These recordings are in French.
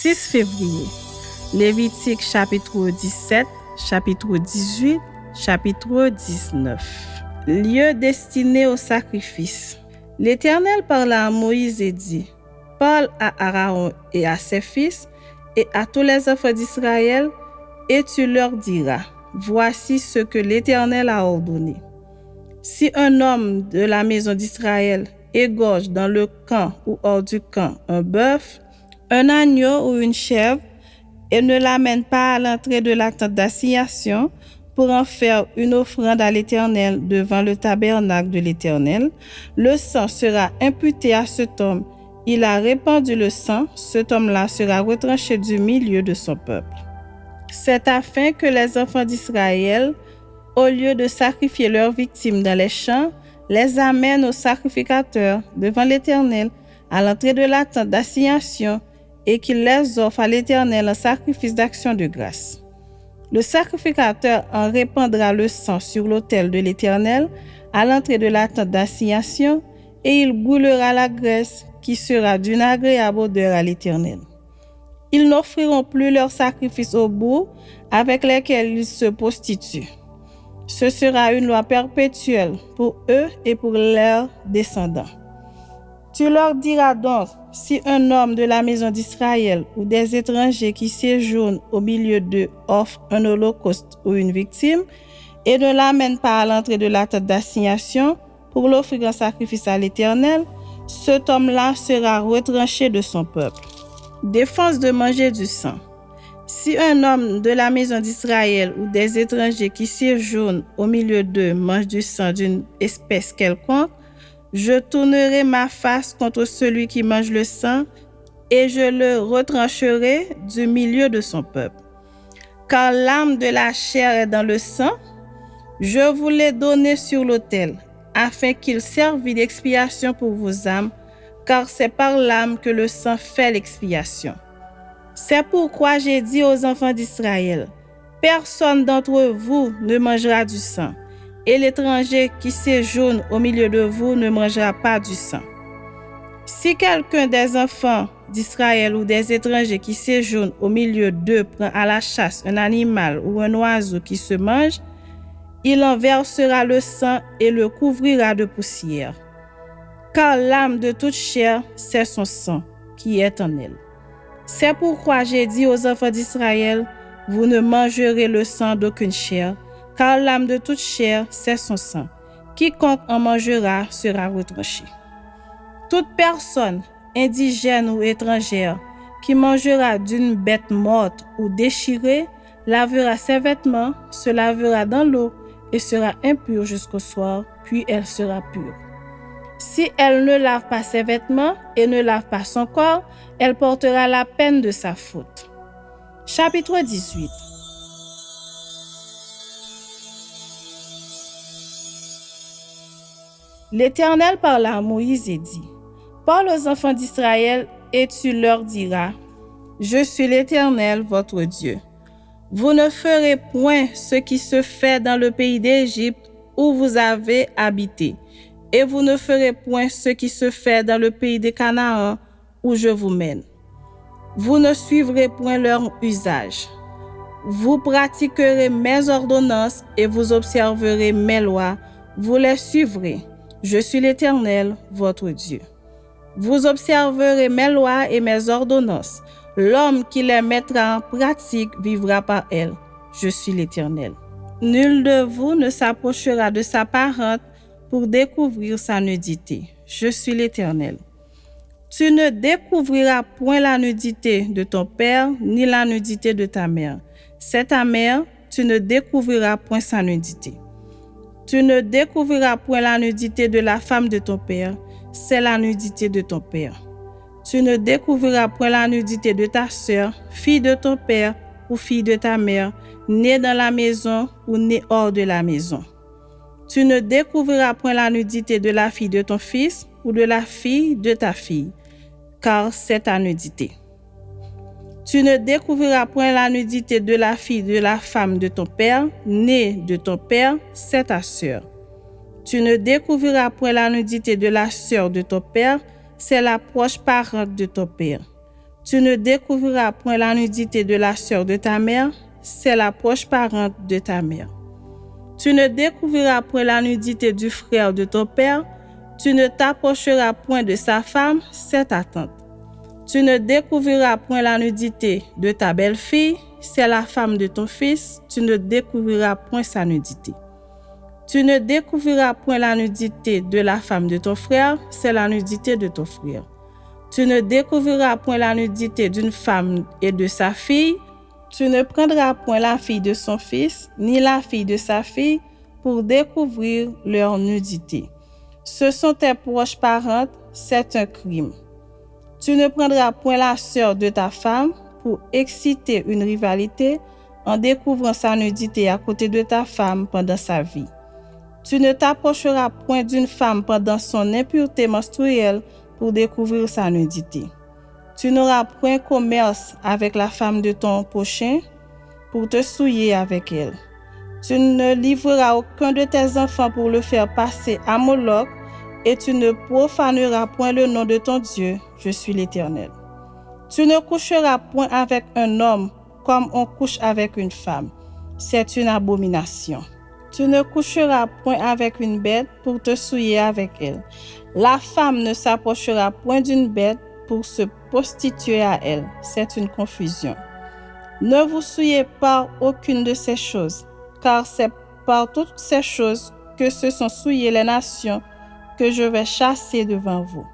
6 février. Lévitique chapitre 17, chapitre 18, chapitre 19. Lieu destiné au sacrifice. L'Éternel parla à Moïse et dit: Parle à Aaron et à ses fils et à tous les enfants d'Israël, et tu leur diras: Voici ce que l'Éternel a ordonné. Si un homme de la maison d'Israël égorge dans le camp ou hors du camp un bœuf, un agneau ou une chèvre, et ne l'amène pas à l'entrée de la tente d'assignation pour en faire une offrande à l'Éternel devant le tabernacle de l'Éternel, le sang sera imputé à cet homme. Il a répandu le sang, cet homme-là sera retranché du milieu de son peuple. C'est afin que les enfants d'Israël, au lieu de sacrifier leurs victimes dans les champs, les amènent au sacrificateur devant l'Éternel à l'entrée de la tente d'assignation et qu'il les offre à l'Éternel en sacrifice d'action de grâce. Le sacrificateur en répandra le sang sur l'autel de l'Éternel à l'entrée de la tente d'assignation et il brûlera la graisse qui sera d'une agréable odeur à l'Éternel. Ils n'offriront plus leurs sacrifices au bout avec lesquels ils se prostituent. Ce sera une loi perpétuelle pour eux et pour leurs descendants. Tu leur diras donc: si un homme de la maison d'Israël ou des étrangers qui séjournent au milieu d'eux offre un holocauste ou une victime et ne l'amène pas à l'entrée de la tente d'assignation pour l'offrir en sacrifice à l'Éternel, cet homme-là sera retranché de son peuple. Défense de manger du sang. Si un homme de la maison d'Israël ou des étrangers qui séjournent au milieu d'eux mange du sang d'une espèce quelconque, je tournerai ma face contre celui qui mange le sang et je le retrancherai du milieu de son peuple. Car l'âme de la chair est dans le sang, je vous l'ai donné sur l'autel, afin qu'il serve d'expiation pour vos âmes, car c'est par l'âme que le sang fait l'expiation. C'est pourquoi j'ai dit aux enfants d'Israël: Personne d'entre vous ne mangera du sang, et l'étranger qui séjourne au milieu de vous ne mangera pas du sang. Si quelqu'un des enfants d'Israël ou des étrangers qui séjournent au milieu d'eux prend à la chasse un animal ou un oiseau qui se mange, il en versera le sang et le couvrira de poussière. Car l'âme de toute chair, c'est son sang qui est en elle. C'est pourquoi j'ai dit aux enfants d'Israël: Vous ne mangerez le sang d'aucune chair, car l'âme de toute chair, c'est son sang. Quiconque en mangera sera retranché. Toute personne, indigène ou étrangère, qui mangera d'une bête morte ou déchirée, lavera ses vêtements, se lavera dans l'eau et sera impure jusqu'au soir, puis elle sera pure. Si elle ne lave pas ses vêtements et ne lave pas son corps, elle portera la peine de sa faute. Chapitre 18. L'Éternel parla à Moïse et dit: Parle aux enfants d'Israël et tu leur diras: Je suis l'Éternel, votre Dieu. Vous ne ferez point ce qui se fait dans le pays d'Égypte où vous avez habité, et vous ne ferez point ce qui se fait dans le pays de Canaan où je vous mène. Vous ne suivrez point leur usage. Vous pratiquerez mes ordonnances et vous observerez mes lois. Vous les suivrez. Je suis l'Éternel, votre Dieu. Vous observerez mes lois et mes ordonnances. L'homme qui les mettra en pratique vivra par elles. Je suis l'Éternel. Nul de vous ne s'approchera de sa parente pour découvrir sa nudité. Je suis l'Éternel. Tu ne découvriras point la nudité de ton père, ni la nudité de ta mère. C'est ta mère, tu ne découvriras point sa nudité. Tu ne découvriras point la nudité de la femme de ton père, c'est la nudité de ton père. Tu ne découvriras point la nudité de ta sœur, fille de ton père ou fille de ta mère, née dans la maison ou née hors de la maison. Tu ne découvriras point la nudité de la fille de ton fils ou de la fille de ta fille, car c'est ta nudité. Tu ne découvriras point la nudité de la fille de la femme de ton père, née de ton père, c'est ta sœur. Tu ne découvriras point la nudité de la sœur de ton père, c'est la proche parente de ton père. Tu ne découvriras point la nudité de la sœur de ta mère, c'est la proche parente de ta mère. Tu ne découvriras point la nudité du frère de ton père, tu ne t'approcheras point de sa femme, c'est ta tante. Tu ne découvriras point la nudité de ta belle-fille, c'est la femme de ton fils, tu ne découvriras point sa nudité. Tu ne découvriras point la nudité de la femme de ton frère, c'est la nudité de ton frère. Tu ne découvriras point la nudité d'une femme et de sa fille, tu ne prendras point la fille de son fils, ni la fille de sa fille, pour découvrir leur nudité. Ce sont tes proches parentes, c'est un crime. Tu ne prendras point la sœur de ta femme pour exciter une rivalité en découvrant sa nudité à côté de ta femme pendant sa vie. Tu ne t'approcheras point d'une femme pendant son impureté menstruelle pour découvrir sa nudité. Tu n'auras point commerce avec la femme de ton prochain pour te souiller avec elle. Tu ne livreras aucun de tes enfants pour le faire passer à Moloch, et tu ne profaneras point le nom de ton Dieu, je suis l'Éternel. Tu ne coucheras point avec un homme comme on couche avec une femme, c'est une abomination. Tu ne coucheras point avec une bête pour te souiller avec elle. La femme ne s'approchera point d'une bête pour se prostituer à elle, c'est une confusion. Ne vous souillez par aucune de ces choses, car c'est par toutes ces choses que se sont souillées les nations que je vais chasser devant vous.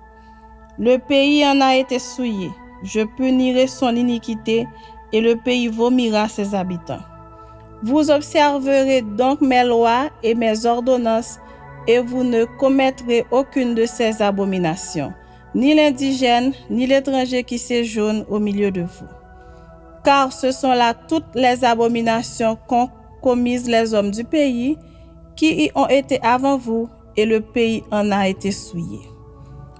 Le pays en a été souillé, je punirai son iniquité et le pays vomira ses habitants. Vous observerez donc mes lois et mes ordonnances et vous ne commettrez aucune de ces abominations, ni l'indigène, ni l'étranger qui séjourne au milieu de vous. Car ce sont là toutes les abominations qu'ont commises les hommes du pays qui y ont été avant vous, et le pays en a été souillé.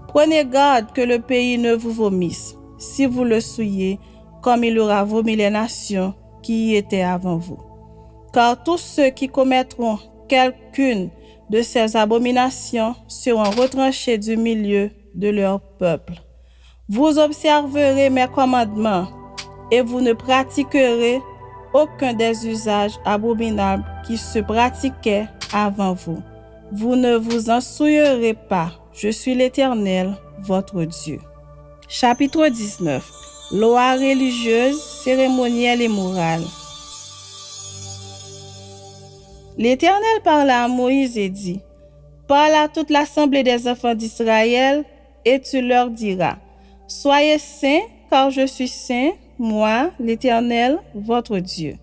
Prenez garde que le pays ne vous vomisse, si vous le souillez, comme il aura vomi les nations qui y étaient avant vous. Car tous ceux qui commettront quelqu'une de ces abominations seront retranchés du milieu de leur peuple. Vous observerez mes commandements et vous ne pratiquerez aucun des usages abominables qui se pratiquaient avant vous. Vous ne vous en souillerez pas. Je suis l'Éternel, votre Dieu. Chapitre 19. Loi religieuse, cérémonielle et morale. L'Éternel parla à Moïse et dit, « Parle à toute l'assemblée des enfants d'Israël, et tu leur diras, « Soyez saints, car je suis saint, moi, l'Éternel, votre Dieu.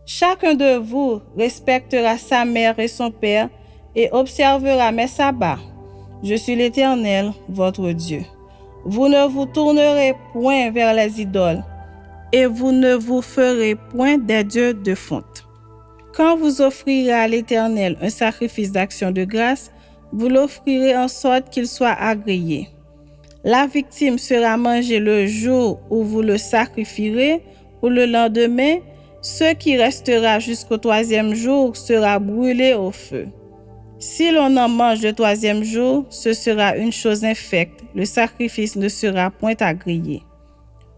Chacun de vous respectera sa mère et son père, et observera mes sabbats. Je suis l'Éternel, votre Dieu. Vous ne vous tournerez point vers les idoles, et vous ne vous ferez point des dieux de fonte. Quand vous offrirez à l'Éternel un sacrifice d'action de grâce, vous l'offrirez en sorte qu'il soit agréé. La victime sera mangée le jour où vous le sacrifierez, ou le lendemain. Ce qui restera jusqu'au 3e jour sera brûlé au feu. Si l'on en mange le 3e jour, ce sera une chose infecte. Le sacrifice ne sera point agréé.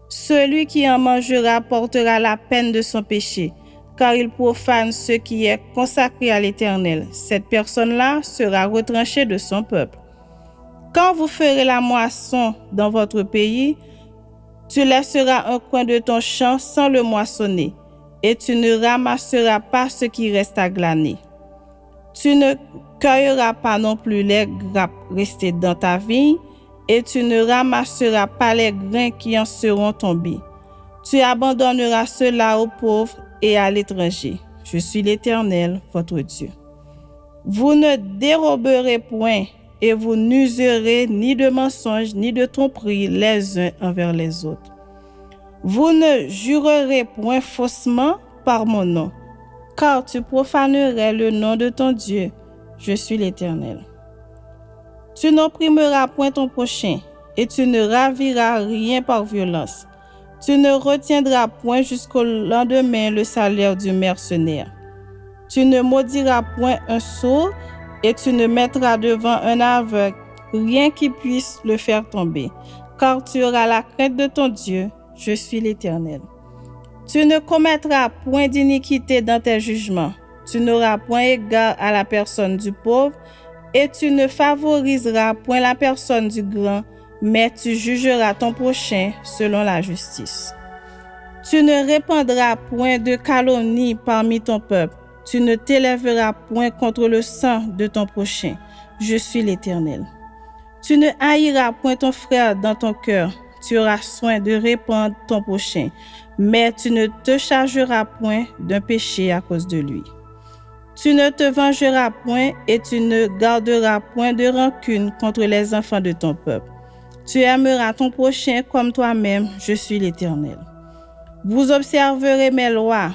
Celui qui en mangera portera la peine de son péché, car il profane ce qui est consacré à l'Éternel. Cette personne-là sera retranchée de son peuple. Quand vous ferez la moisson dans votre pays, tu laisseras un coin de ton champ sans le moissonner, et tu ne ramasseras pas ce qui reste à glaner. Tu ne cueilleras pas non plus les grappes restées dans ta vigne, et tu ne ramasseras pas les grains qui en seront tombés. Tu abandonneras cela aux pauvres et à l'étranger. Je suis l'Éternel, votre Dieu. Vous ne déroberez point, et vous n'userez ni de mensonges ni de tromperies les uns envers les autres. Vous ne jurerez point faussement par mon nom, car tu profanerais le nom de ton Dieu. Je suis l'Éternel. Tu n'opprimeras point ton prochain, et tu ne raviras rien par violence. Tu ne retiendras point jusqu'au lendemain le salaire du mercenaire. Tu ne maudiras point un sot, et tu ne mettras devant un aveugle rien qui puisse le faire tomber, car tu auras la crainte de ton Dieu. Je suis l'Éternel. Tu ne commettras point d'iniquité dans tes jugements. Tu n'auras point égard à la personne du pauvre et tu ne favoriseras point la personne du grand, mais tu jugeras ton prochain selon la justice. Tu ne répandras point de calomnie parmi ton peuple. Tu ne t'élèveras point contre le sang de ton prochain. Je suis l'Éternel. Tu ne haïras point ton frère dans ton cœur. Tu auras soin de répandre ton prochain, mais tu ne te chargeras point d'un péché à cause de lui. Tu ne te vengeras point et tu ne garderas point de rancune contre les enfants de ton peuple. Tu aimeras ton prochain comme toi-même, je suis l'Éternel. Vous observerez mes lois.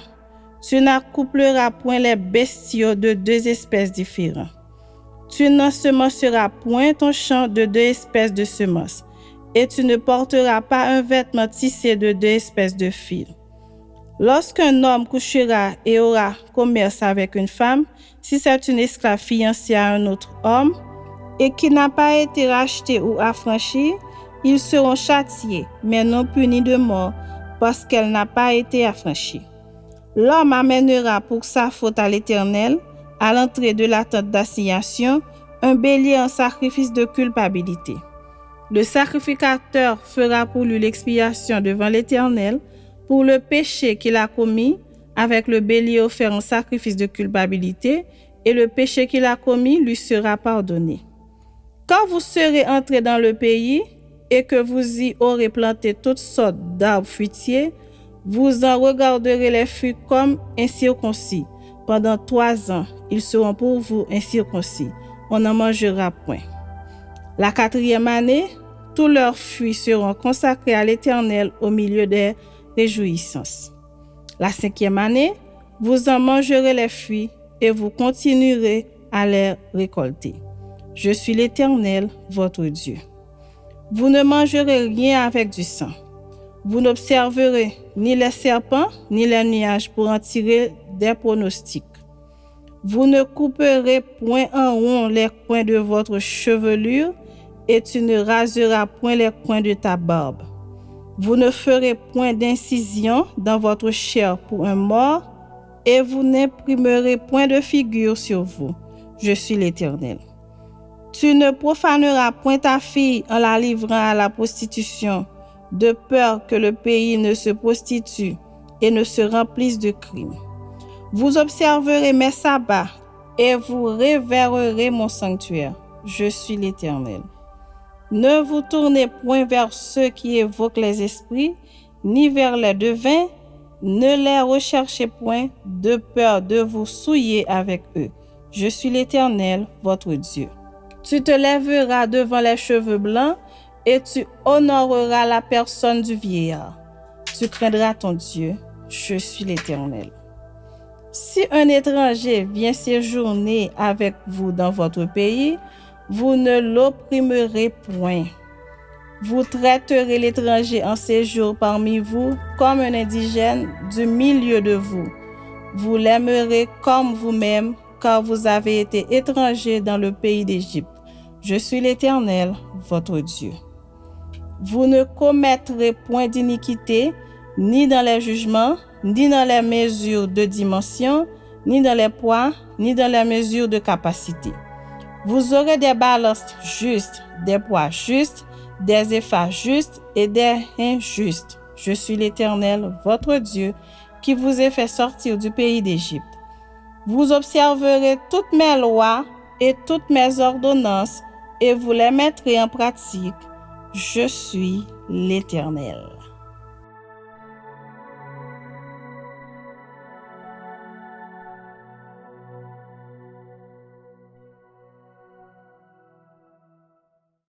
Tu n'accoupleras point les bestiaux de deux espèces différentes. Tu n'ensemenceras point ton champ de deux espèces de semences, et tu ne porteras pas un vêtement tissé de deux espèces de fils. Lorsqu'un homme couchera et aura commerce avec une femme, si c'est une esclave fiancée à un autre homme, et qui n'a pas été rachetée ou affranchie, ils seront châtiés, mais non punis de mort, parce qu'elle n'a pas été affranchie. L'homme amènera pour sa faute à l'Éternel, à l'entrée de la tente d'assignation, un bélier en sacrifice de culpabilité. Le sacrificateur fera pour lui l'expiation devant l'Éternel pour le péché qu'il a commis, avec le bélier offert en sacrifice de culpabilité, et le péché qu'il a commis lui sera pardonné. Quand vous serez entrés dans le pays et que vous y aurez planté toutes sortes d'arbres fruitiers, vous en regarderez les fruits comme incirconcis. Pendant 3 ans, ils seront pour vous incirconcis. On n'en mangera point. La 4e année, tous leurs fruits seront consacrés à l'Éternel au milieu des réjouissances. La 5e année, vous en mangerez les fruits et vous continuerez à les récolter. Je suis l'Éternel, votre Dieu. Vous ne mangerez rien avec du sang. Vous n'observerez ni les serpents ni les nuages pour en tirer des pronostics. Vous ne couperez point en rond les coins de votre chevelure et tu ne raseras point les coins de ta barbe. Vous ne ferez point d'incision dans votre chair pour un mort et vous n'imprimerez point de figure sur vous. Je suis l'Éternel. Tu ne profaneras point ta fille en la livrant à la prostitution, de peur que le pays ne se prostitue et ne se remplisse de crimes. Vous observerez mes sabbats et vous révérerez mon sanctuaire. Je suis l'Éternel. Ne vous tournez point vers ceux qui évoquent les esprits, ni vers les devins, ne les recherchez point, de peur de vous souiller avec eux. Je suis l'Éternel, votre Dieu. Tu te lèveras devant les cheveux blancs et tu honoreras la personne du vieillard. Tu craindras ton Dieu, je suis l'Éternel. Si un étranger vient séjourner avec vous dans votre pays, vous ne l'opprimerez point. Vous traiterez l'étranger en séjour parmi vous comme un indigène du milieu de vous. Vous l'aimerez comme vous-même, car vous avez été étranger dans le pays d'Égypte. Je suis l'Éternel, votre Dieu. Vous ne commettrez point d'iniquité, ni dans les jugements, ni dans les mesures de dimension, ni dans les poids, ni dans les mesures de capacité. Vous aurez des balances justes, des poids justes, des épphas justes et des injustes. Je suis l'Éternel, votre Dieu, qui vous ai fait sortir du pays d'Égypte. Vous observerez toutes mes lois et toutes mes ordonnances et vous les mettrez en pratique. Je suis l'Éternel.